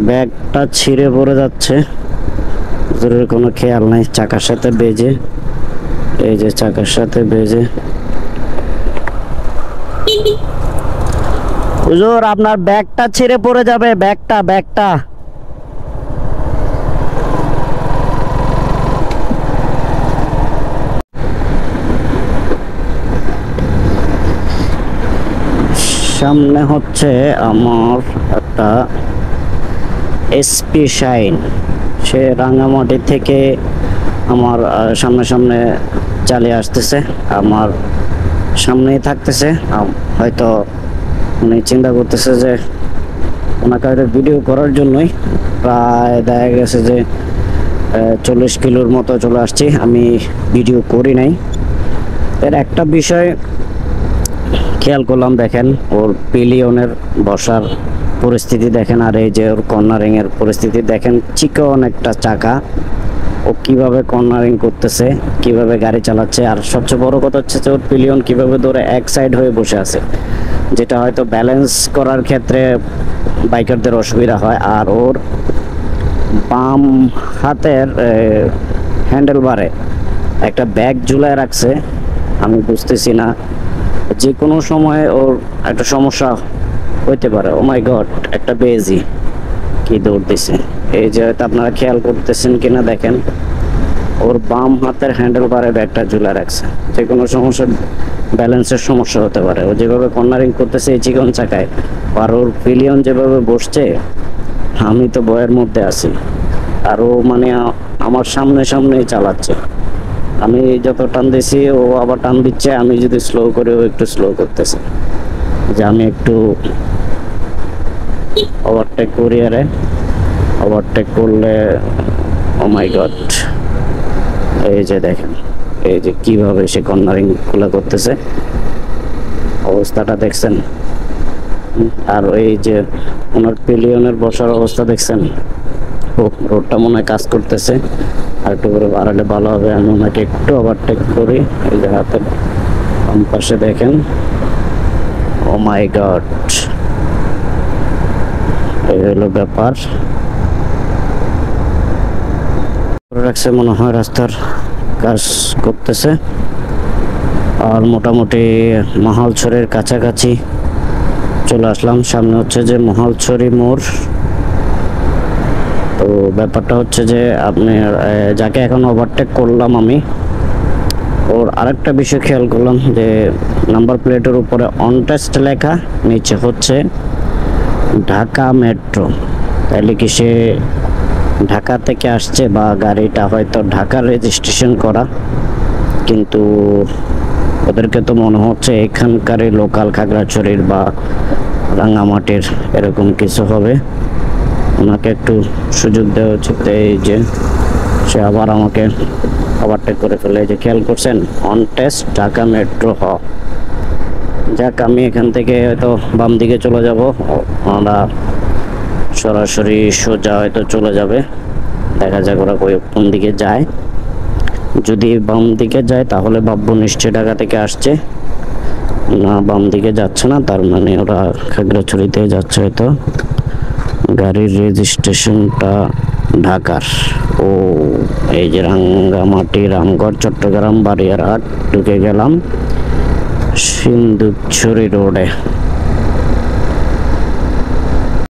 ব্যাগটা ছিঁড়ে পড়ে যাচ্ছে, হুজুরের কোনো খেয়াল নাই। চাকার সাথে বেজে, এই যে চাকার সাথে বেজে। হুজুর আপনার ব্যাগটা ছিঁড়ে পড়ে যাবে, ব্যাগটা। সামনে হচ্ছে আমার একটা এসপি শাইন, সে রাঙামাটি থেকে আমার সামনে চালিয়ে আসতেছে, আমার সামনেই থাকতেছে। হয়তো উনি চিন্তা করতেছে যে ওনাকে হয়তো ভিডিও করার জন্যই। প্রায় দেখা গেছে যে 40 কিলোর মতো চলে আসছি, আমি ভিডিও করি নাই। এর একটা বিষয় খেয়াল করলাম, দেখেন ওর পিলিয়নের বসার পরিস্থিতি দেখেন, আর এই যে ওর কর্নারিং এর পরিস্থিতি দেখেন। চিকন একটা চাকা, ও কিভাবে কর্নারিং করতেছে, কিভাবে গাড়ি চালাচ্ছে। আর সবচেয়ে বড় কথা হচ্ছে যে ওর পিলিয়ন কিভাবে ধরে এক সাইড হয়ে বসে আছে, যেটা হয়তো ব্যালেন্স করার ক্ষেত্রে বাইকারদের অসুবিধা হয়। আর ওর বাম হাতের হ্যান্ডেল বারে একটা ব্যাগ ঝুলায় রাখছে, আমি বুঝতেছি না, যে কোনো সময় ওর একটা সমস্যা হইতে পারে। ও মাই গড, একটা বেজি কি দৌড় দিছে। এই যে হয়তো আপনারা খেয়াল করতেছেন কিনা দেখেন, ওর বাম হাতের হ্যান্ডেল বারে ব্যাগটা ঝুলা রাখছে, যে কোনো সমস্যা, ব্যালেন্সের সমস্যা হতে পারে। ও যেভাবে কর্নারিং করতেছে এই চিকন চাকায়, আর ওর পিলিয়ন যেভাবে বসছে, আমি তো ভয়ের মধ্যে আছি। আর ও মানে আমার সামনেই চালাচ্ছে, আমি যত টান দিছি ও আবার টান দিচ্ছে, আমি যদি স্লো করে ও একটু স্লো করতেছে, যে আমি একটু ওভারটেক করি। আরে ওভারটেক করলে ও মাই গড, এই যে দেখেন, এই যে কিভাবে সে কর্নারিং গুলা করতেছে, অবস্থাটা দেখছেন। আর এই যে ওনার পিলিয়নের বসার অবস্থা দেখছেন। ও রোডটা মনে হয় কাজ করতেছে, আর একটু করে বাড়ালে ভালো হবে। আমি ওনাকে একটু ওভারটেক করি। এই যে হাতের বাম পাশে দেখেন, ও মাই গড, এই হলো ব্যাপার। রাখছে মনে হয়, রাস্তার কাজ করতেছে। আর মোটামুটি মহালছড়ির কাছাকাছি চলে আসলাম। সামনে হচ্ছে যে মহালছড়ি মোড়। তো ব্যাপারটা হচ্ছে যে আপনি যাকে এখন ওভারটেক করলাম আমি, ওর আরেকটা বিষয় খেয়াল করলাম যে নাম্বার প্লেটের উপরে অন টেস্ট লেখা, নিচে হচ্ছে ঢাকা মেট্রো। তাহলে কি সে ঢাকা থেকে আসছে, বা গাড়িটা হয়তো ঢাকার রেজিস্ট্রেশন করা, কিন্তু ওদেরকে তো মনে হচ্ছে এখানকারই লোকাল, খাগড়াছড়ির বা রাঙামাটির এরকম কিছু হবে। ওনাকে একটু সুযোগ দেওয়া উচিত। এই যে সে আবার আমাকে ওভারটেক করে ফেলে, যে খেয়াল করছেন, অন টেস্ট ঢাকা মেট্রো হ। যাক, আমি এখান থেকে হয়তো বাম দিকে চলে যাব, আমরা সরাসরি সোজা হয়তো চলে যাবে। দেখা যাক ওরা কোন দিকে যায়। যদি বাম দিকে যায় তাহলে ভাববো নিশ্চয় ঢাকা থেকে আসছে, না বাম দিকে যাচ্ছে না, তার মানে ওরা খাগড়াছড়িতে যাচ্ছে হয়তো। গাড়ির রেজিস্ট্রেশনটা ঢাকার। ও এই যে রাঙ্গামাটি, রামগড়, চট্টগ্রাম, বারিয়ারহাট ঢুকে গেলাম সিন্দুকছড়ি রোডে।